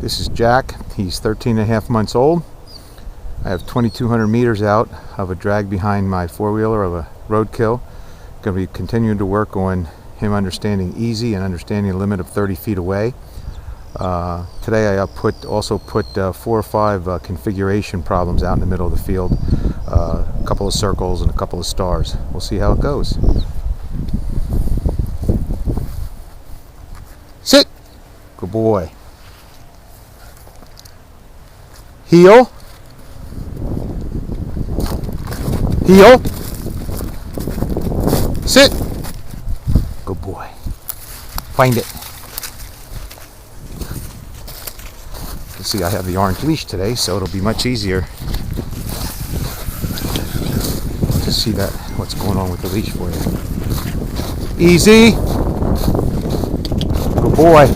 This is Jack. He's 13 and a half months old. I have 2,200 meters out of a drag behind my four-wheeler of a roadkill. Going to be continuing to work on him understanding easy and understanding a limit of 30 feet away. Today I also put 4 or 5 configuration problems out in the middle of the field. A couple of circles and a couple of stars. We'll see how it goes. Sit! Good boy. Heel. Heel. Sit. Good boy. Find it. You see, I have the orange leash today, so it'll be much easier to see that what's going on with the leash for you. Easy. Good boy.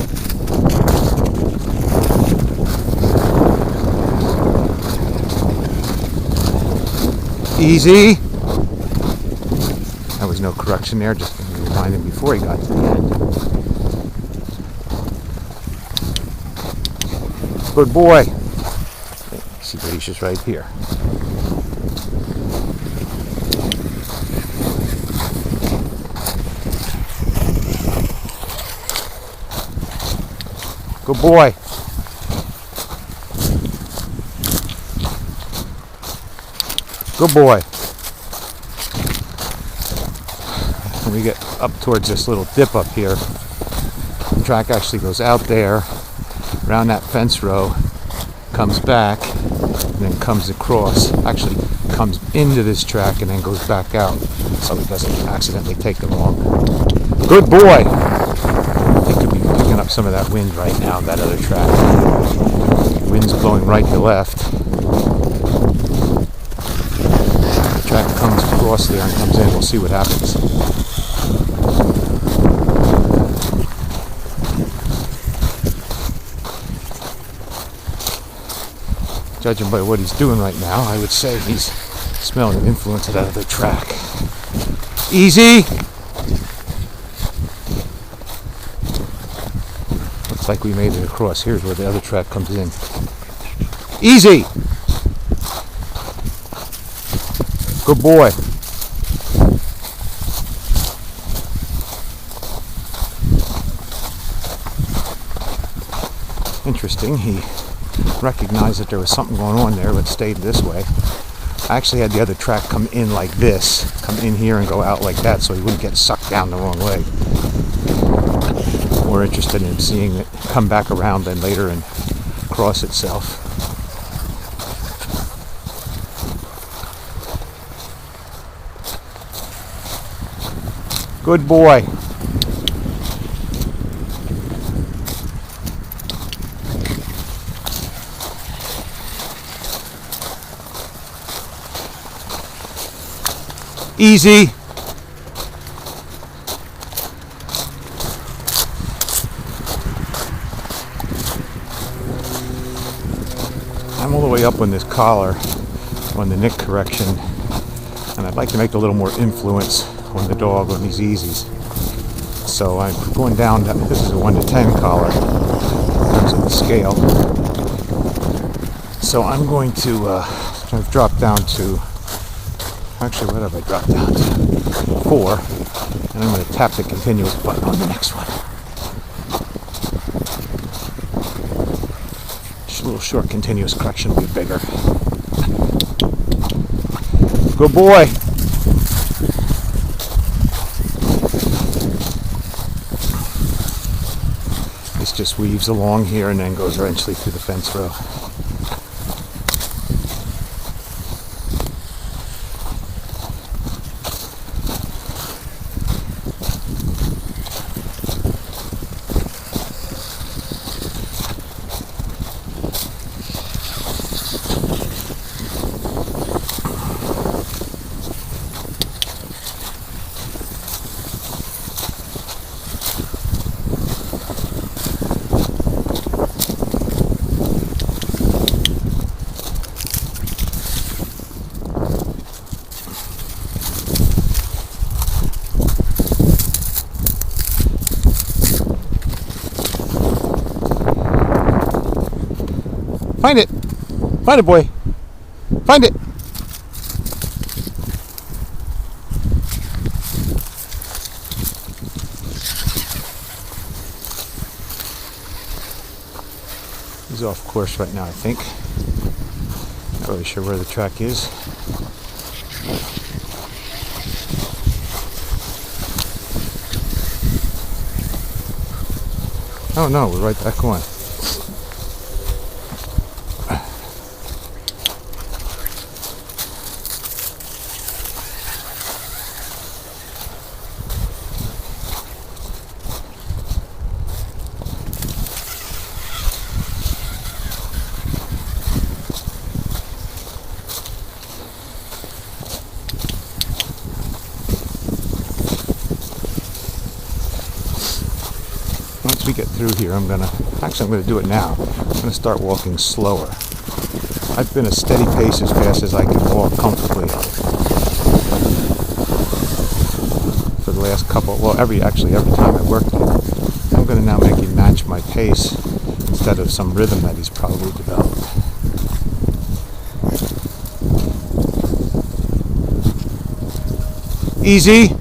Easy. That was no correction there, just to remind him before he got to the end. Good boy. See, the leash is right here. Good boy. Good boy. When we get up towards this little dip up here, the track actually goes out there, around that fence row, comes back, and then comes across. Actually comes into this track and then goes back out, so he doesn't accidentally take the wrong. Good boy. He could be picking up some of that wind right now, that other track. The wind's blowing right to left. The track comes across there and comes in. We'll see what happens. Judging by what he's doing right now, I would say he's smelling the influence of that other track. Easy. Looks like we made it across. Here's where the other track comes in. Easy. Good boy. Interesting. He recognized that there was something going on there, but stayed this way. I actually had the other track come in like this, come in here and go out like that, so he wouldn't get sucked down the wrong way. More interested in seeing it come back around then later and cross itself. Good boy. Easy. I'm all the way up on this collar on the nick correction, and I'd like to make a little more influence on the dog on these easies. So I'm going down, this is a 1 to 10 collar in terms of the scale. So I'm going to I've dropped down to, actually what have I dropped down to? 4. And I'm going to tap the continuous button on the next one. Just a little short continuous correction will be bigger. Good boy. This just weaves along here and then goes eventually through the fence row. Find it. Find it, boy. Find it. He's off course right now, I think. Not really sure where the track is. Oh no, we're right back on. Once we get through here, I'm gonna do it now. I'm gonna start walking slower. I've been a steady pace as fast as I can walk comfortably for the last couple, well, every time I worked here. I'm gonna now make him match my pace instead of some rhythm that he's probably developed. Easy.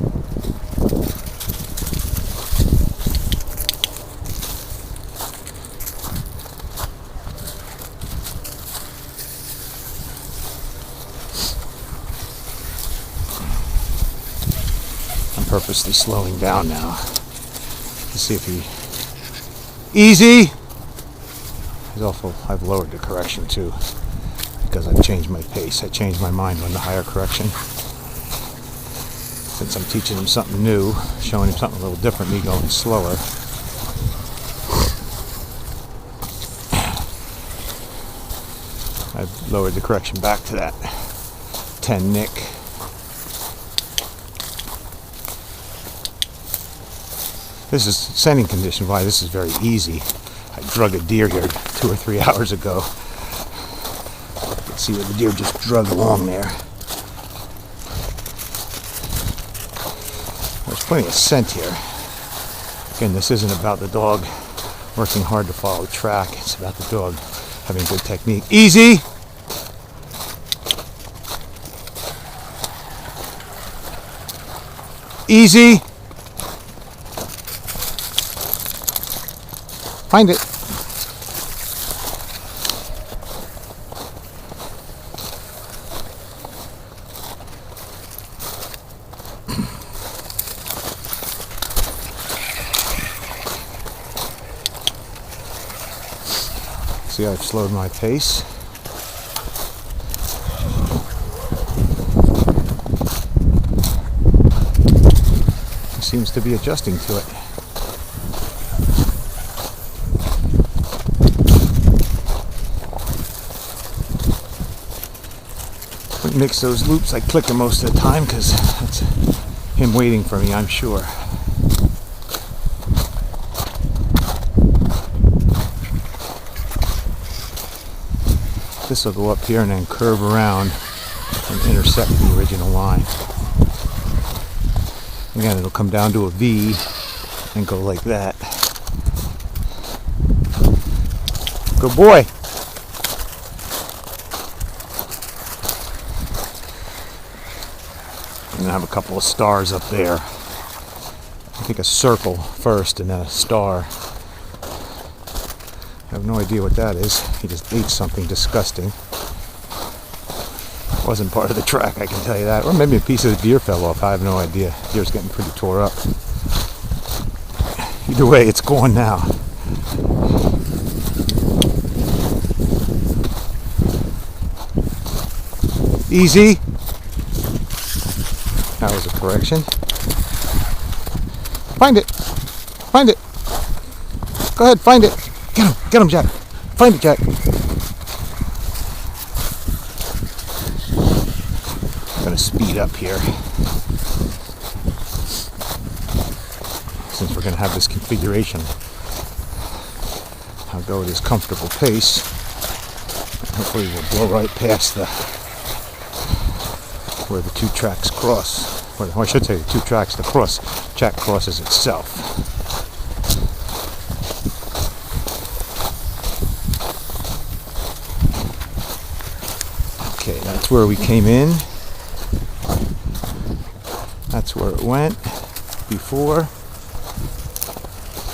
Purposely slowing down now to see if he easy. I've lowered the correction too because I've changed my pace. I changed my mind on the higher correction since I'm teaching him something new, showing him something a little different, me going slower. I've lowered the correction back to that 10 nick. This is sending condition. Why this is very easy. I drug a deer here 2 or 3 hours ago. You can see where the deer just drug along there. There's plenty of scent here. Again, this isn't about the dog working hard to follow the track. It's about the dog having good technique. Easy! Easy! Find it. See, I've slowed my pace. He seems to be adjusting to it. Mix those loops, I click him most of the time because that's him waiting for me, I'm sure. This will go up here and then curve around and intersect the original line. Again, it'll come down to a V and go like that. Good boy! And I have a couple of stars up there. I think a circle first and then a star. I have no idea what that is. He just ate something disgusting. Wasn't part of the track, I can tell you that. Or maybe a piece of the deer fell off. I have no idea. Deer's getting pretty tore up. Either way, it's gone now. Easy. That was a correction. Find it. Find it. Go ahead, find it. Get him. Get him, Jack. Find it, Jack. I'm going to speed up here. Since we're going to have this configuration, I'll go at his comfortable pace. Hopefully we'll blow right past where the two tracks cross. Or I should say the two tracks, the track crosses itself. where we came in. That's where it went before.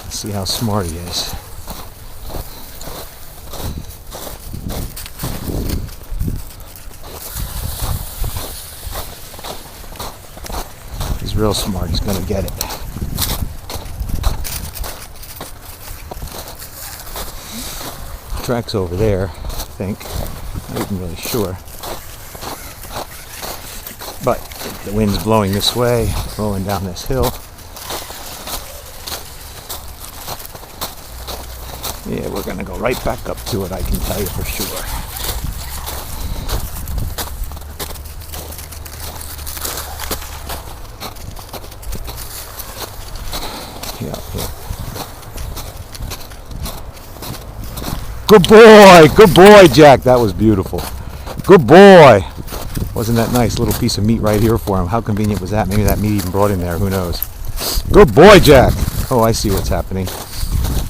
Let's see how smart he is. He's real smart. He's going to get it. Track's over there, I think. Not even really sure. But the wind's blowing this way, rolling down this hill. Yeah, we're going to go right back up to it, I can tell you for sure. Yeah. Good boy, Jack. That was beautiful. Good boy. Wasn't that nice little piece of meat right here for him? How convenient was that? Maybe that meat even brought him there. Who knows? Good boy, Jack. Oh, I see what's happening.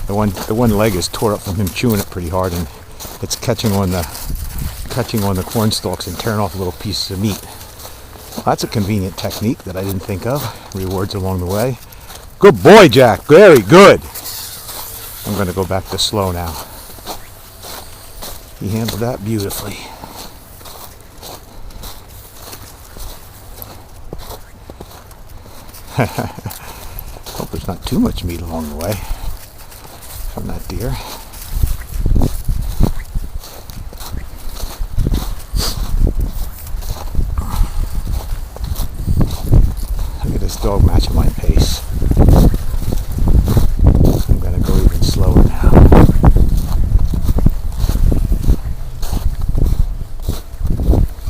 The one leg is tore up from him chewing it pretty hard, and it's catching on the corn stalks and tearing off little pieces of meat. Well, that's a convenient technique that I didn't think of. Rewards along the way. Good boy, Jack. Very good. I'm going to go back to slow now. He handled that beautifully. Hope there's not too much meat along the way from that deer. Look at this dog matching my pace. I'm going to go even slower now.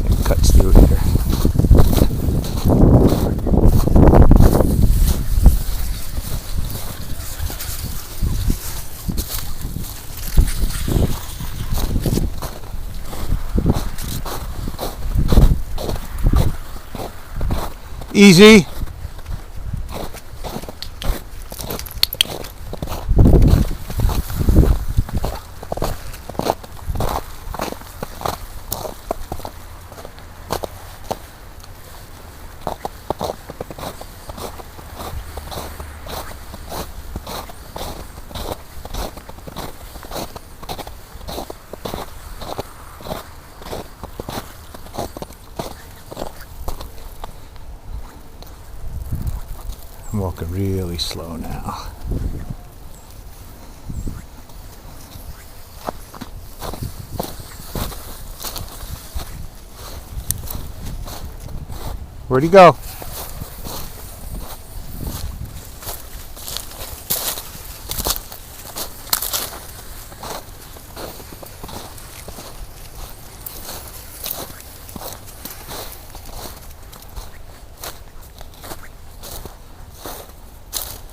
It cuts through here. Easy. I'm walking really slow now. Where'd he go?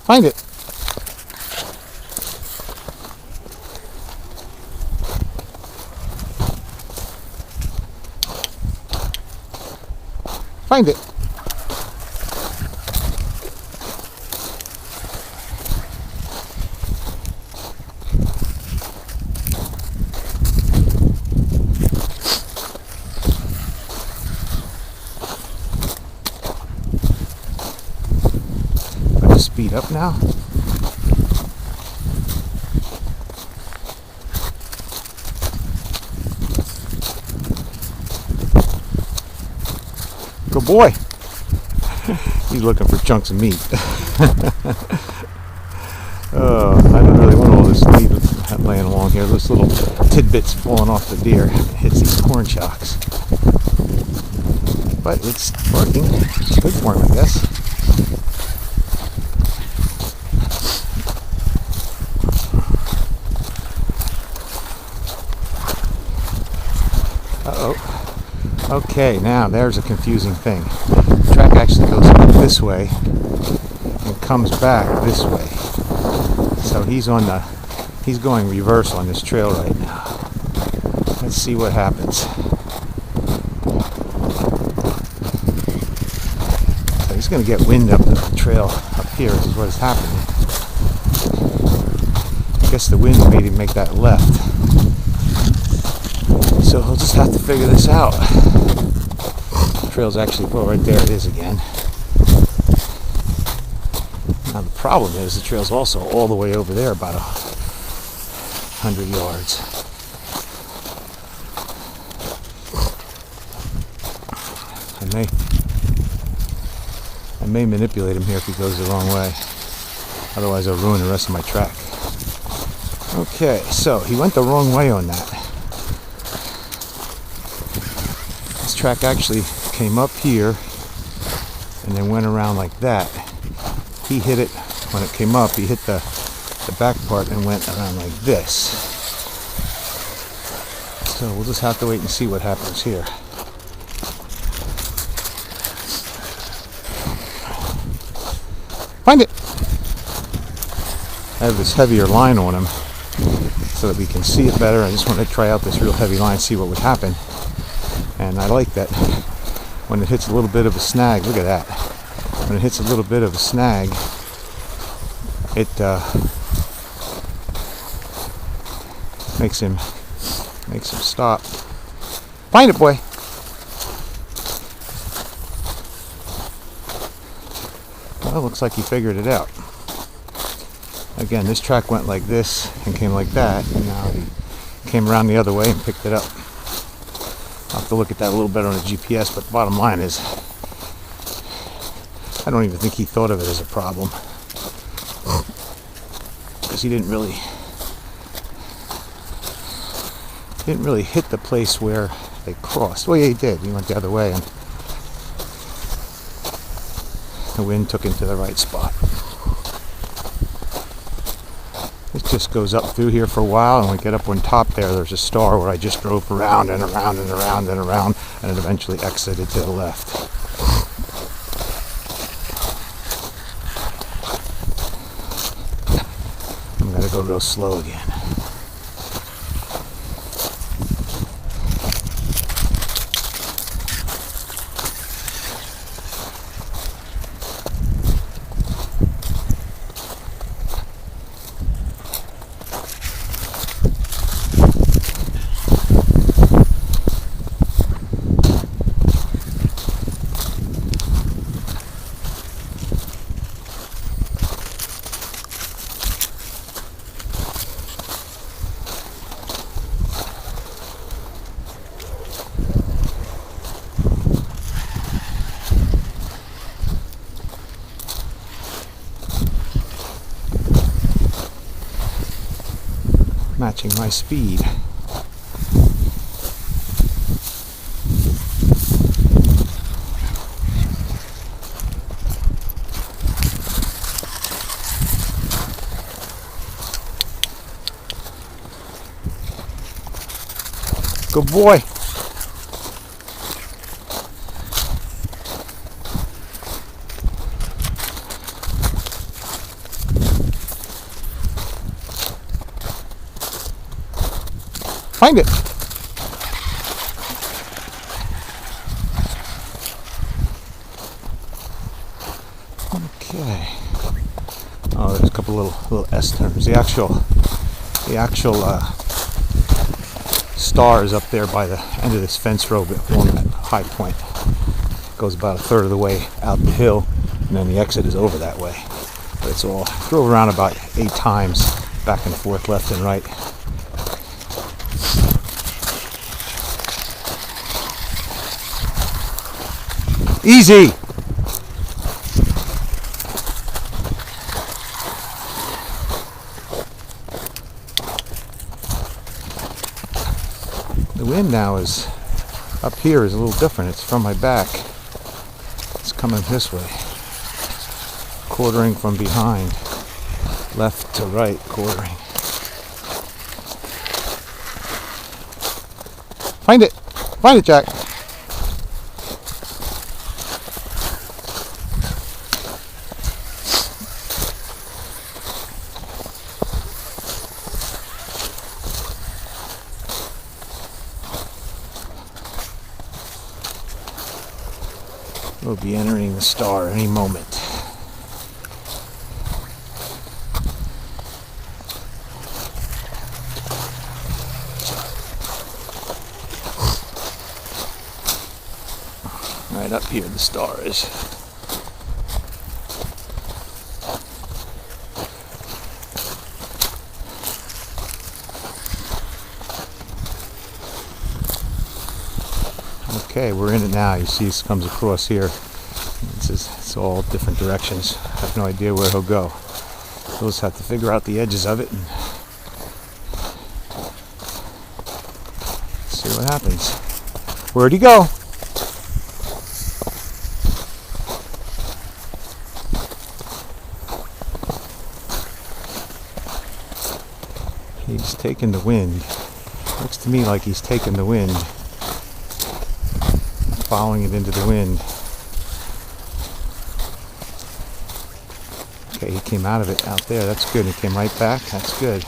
Find it. Find it. Speed up now. Good boy. He's looking for chunks of meat. I don't really want all this meat laying along here. Those little tidbits falling off the deer hits these corn shocks. But it's working. It's good for him, I guess. Okay, now there's a confusing thing. The track actually goes up this way and comes back this way. So he's going reverse on this trail right now. Let's see what happens. So he's going to get wind up the trail up here is what is happening. I guess the wind made him make that left. So he'll just have to figure this out. trail's actually, well, right there it is again. Now the problem is the trail's also all the way over there, about 100 yards. I may manipulate him here if he goes the wrong way. Otherwise I'll ruin the rest of my track. Okay, so he went the wrong way on that. This track actually came up here and then went around like that. He hit it when it came up. He hit the back part and went around like this. So we'll just have to wait and see what happens here. Find it! I have this heavier line on him so that we can see it better. I just want to try out this real heavy line, see what would happen. And I like that when it hits a little bit of a snag. Look at that. When it hits a little bit of a snag, it makes him stop. Find it, boy. Well, looks like he figured it out. Again, this track went like this and came like that, and now he came around the other way and picked it up. I'll have to look at that a little better on the GPS, but the bottom line is, I don't even think he thought of it as a problem, because he didn't really hit the place where they crossed. Well, yeah, he did. He went the other way, and the wind took him to the right spot. It just goes up through here for a while, and when we get up on top there's a star where I just drove around and around and around and around, and it eventually exited to the left. I'm going to go real slow again. Matching my speed. Good boy. Find it. Okay. Oh, there's a couple little S turns. The actual star is up there by the end of this fence row along that high point. It goes about a third of the way out the hill, and then the exit is over that way. But it's all drove around about 8 times, back and forth, left and right. Easy! The wind now is up here is a little different. It's from my back. It's coming this way. Quartering from behind. Left to right, quartering. Find it! Find it, Jack! We'll be entering the star any moment. Right up here the star is. Okay, we're in it now. You see it comes across here. It's all different directions. I have no idea where he'll go. We'll just have to figure out the edges of it and see what happens. Where'd he go? He's taking the wind. Looks to me like he's taking the wind. Following it into the wind. Okay, he came out of it out there. That's good. He came right back. That's good.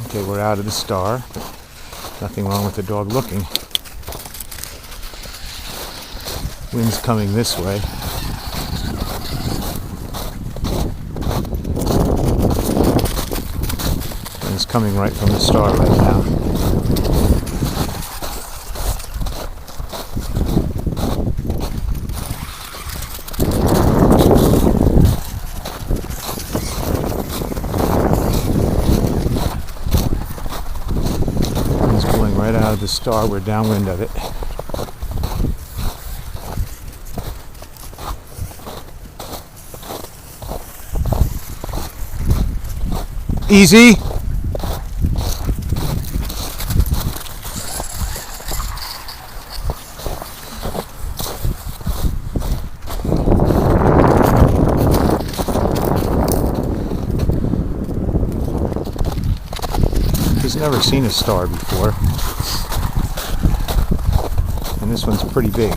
Okay, we're out of the star. Nothing wrong with the dog looking. Wind's coming this way. Wind's coming right from the star right now. Wind's blowing right out of the star. We're downwind of it. Easy. He's never seen a star before. And this one's pretty big.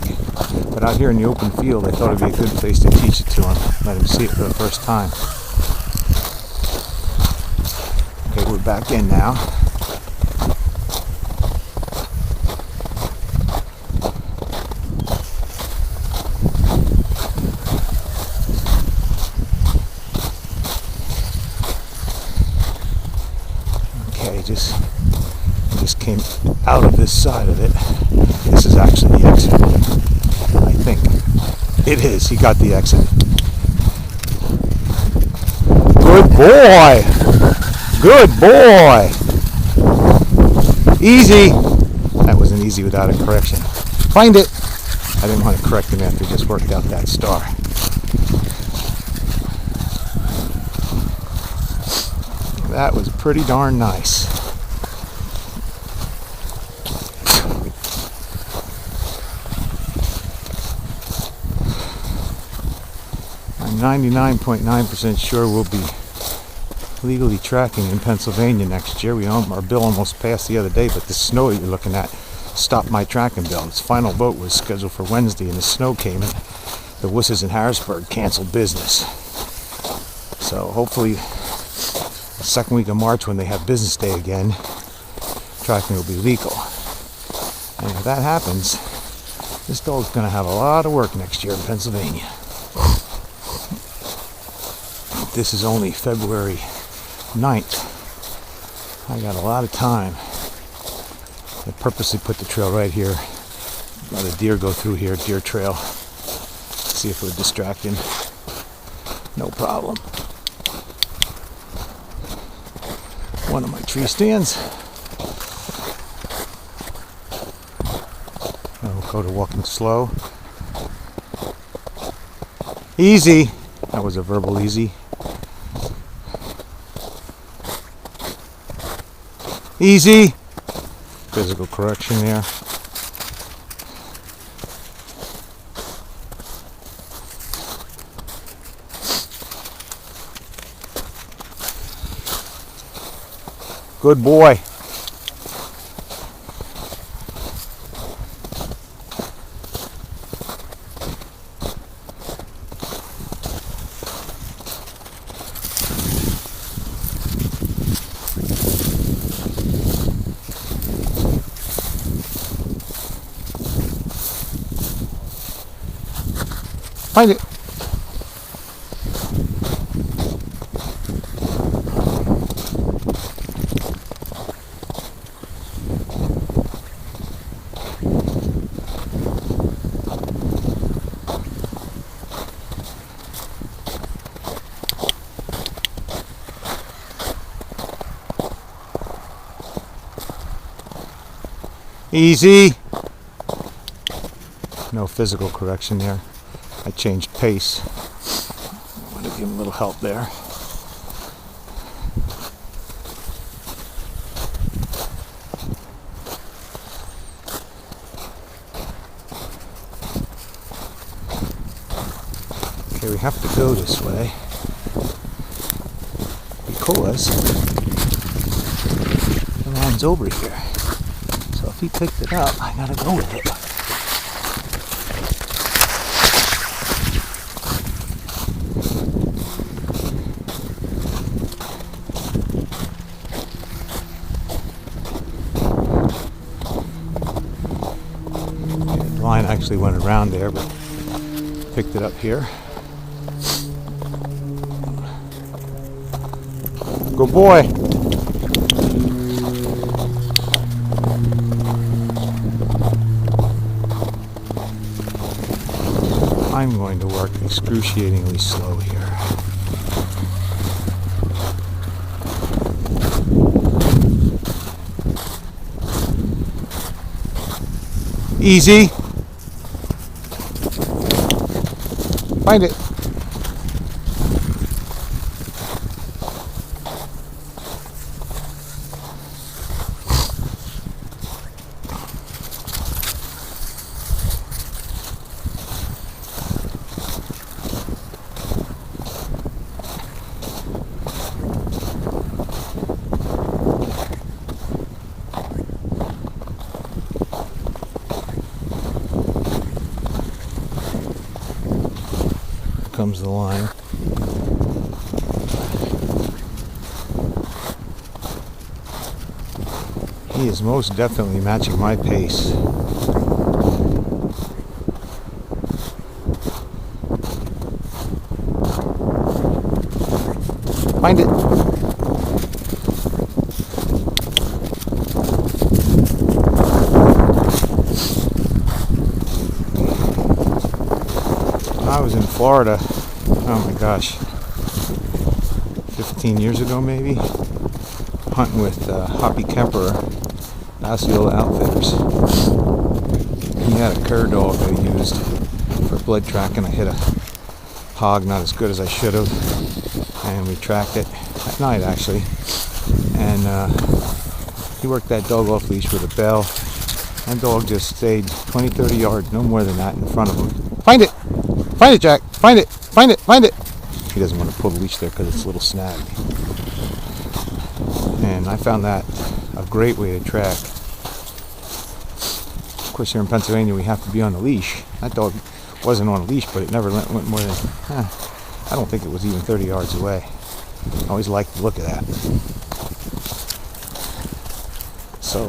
But out here in the open field, I thought it'd be a good place to teach it to him. Let him see it for the first time. Okay, we're back in now. Okay, just came out of this side of it. This is actually the exit. I think it is. He got the exit. Good boy. Good boy! Easy! That wasn't easy without a correction. Find it! I didn't want to correct him after he just worked out that star. That was pretty darn nice. I'm 99.9% sure we'll be legally tracking in Pennsylvania next year. Our bill almost passed the other day, but the snow you're looking at stopped my tracking bill. Its final vote was scheduled for Wednesday, and the snow came, and the Wusses in Harrisburg canceled business. So hopefully the second week of March, when they have business day again, tracking will be legal. And if that happens, this dog's going to have a lot of work next year in Pennsylvania. This is only February 9th. I got a lot of time. I purposely put the trail right here. Let a deer go through here, deer trail. See if we're distracting. No problem. One of my tree stands. I'll go to walking slow. Easy. That was a verbal easy. Easy. Physical correction there. Good boy. Find it. Easy. No physical correction there. I changed pace. I want to give him a little help there. Okay, we have to go this way because the line's over here. So if he picked it up, I gotta go with it. The line actually went around there, but picked it up here. Good boy. I'm going to work excruciatingly slow here. Easy. Find it. Comes the line. He is most definitely matching my pace. Find it. I was in Florida, oh my gosh, 15 years ago maybe, hunting with Hoppy Kemper, Osceola Outfitters. He had a cur dog that he used for blood tracking. I hit a hog not as good as I should have, and we tracked it at night actually, and he worked that dog off leash with a bell. That dog just stayed 20-30 yards, no more than that, in front of him. Find it! Find it, Jack! Find it! Find it! Find it! He doesn't want to pull the leash there because it's a little snagged. And I found that a great way to track. Of course, here in Pennsylvania, we have to be on the leash. That dog wasn't on a leash, but it never went more than, I don't think it was even 30 yards away. I always liked the look of that. So,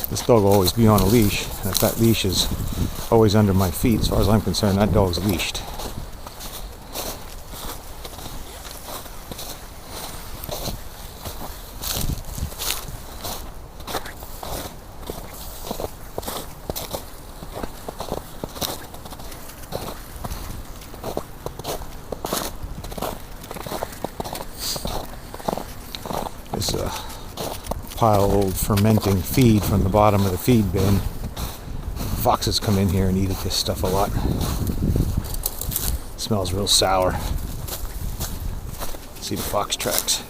this dog will always be on a leash, and if that leash is always under my feet, as far as I'm concerned, that dog's leashed. This pile of old fermenting feed from the bottom of the feed bin. Foxes come in here and eat this stuff a lot. It smells real sour. See the fox tracks.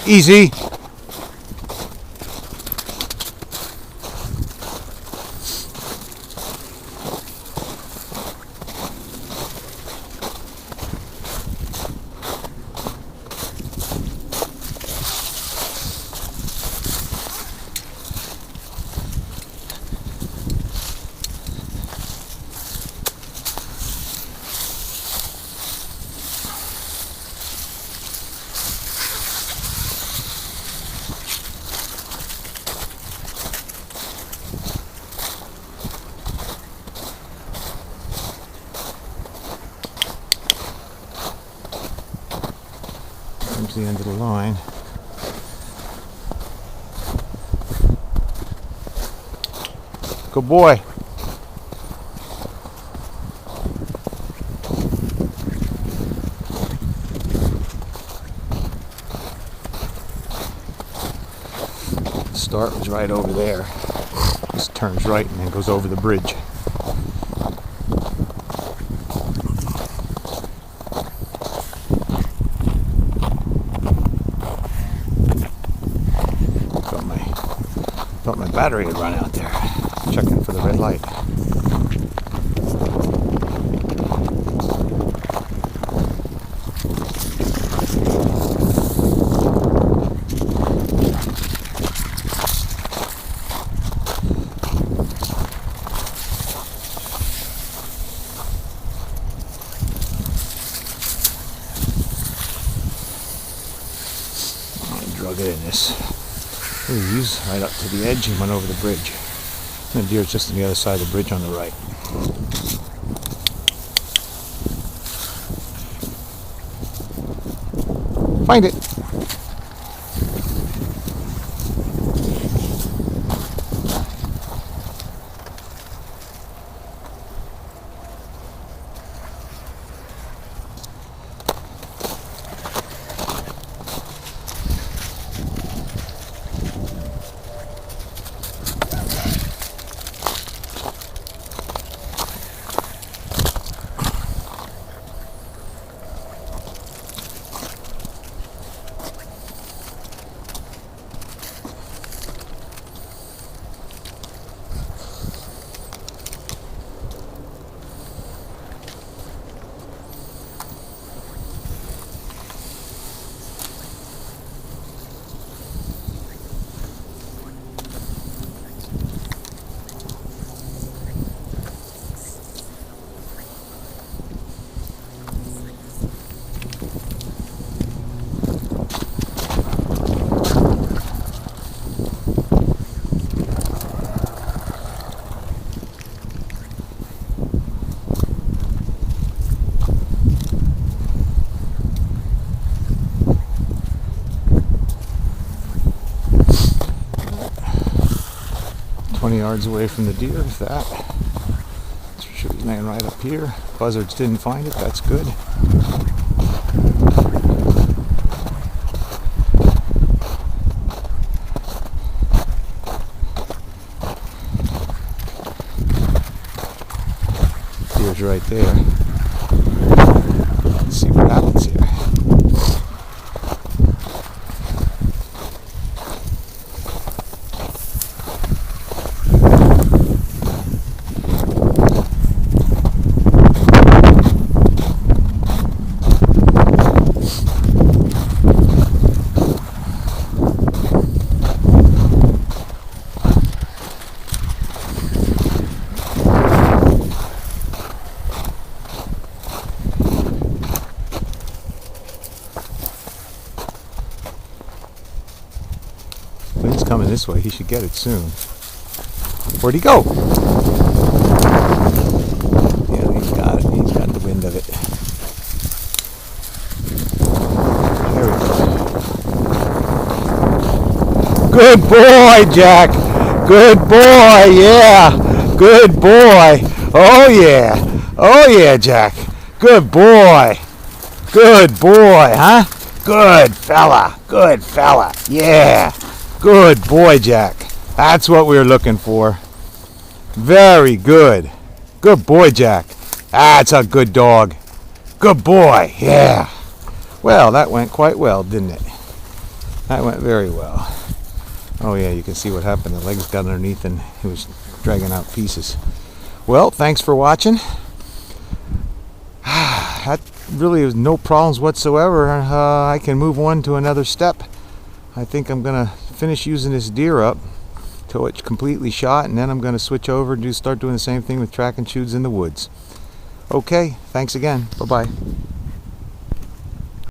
Easy. the end of the line. Good boy. The start was right over there. Just turns right and then goes over the bridge. Thought my battery had run out there. Checking for the red light. I drug it in this. He's right up to the edge and went over the bridge. And the deer's just on the other side of the bridge on the right. Find it! Yards away from the deer, if that. Should be laying right up here. Buzzards didn't find it, that's good. Deer's right there. Let's see what happens here. He's coming this way. He should get it soon. Where'd he go? Yeah, he's got it. He's got the wind of it. There we go. Good boy, Jack. Good boy. Yeah. Good boy. Oh, yeah. Oh, yeah, Jack. Good boy. Good boy, huh? Good fella. Good fella. Yeah. Good boy, Jack. That's what we were looking for. Very good. Good boy, Jack. That's a good dog. Good boy. Yeah. Well, that went quite well, didn't it? That went very well. Oh, yeah, you can see what happened. The legs got underneath and he was dragging out pieces. Well, thanks for watching. That really was no problems whatsoever. I can move on to another step. I think I'm going to finish using this deer up till it's completely shot, and then I'm going to switch over and start doing the same thing with track and shoots in the woods. Okay, thanks again. Bye-bye.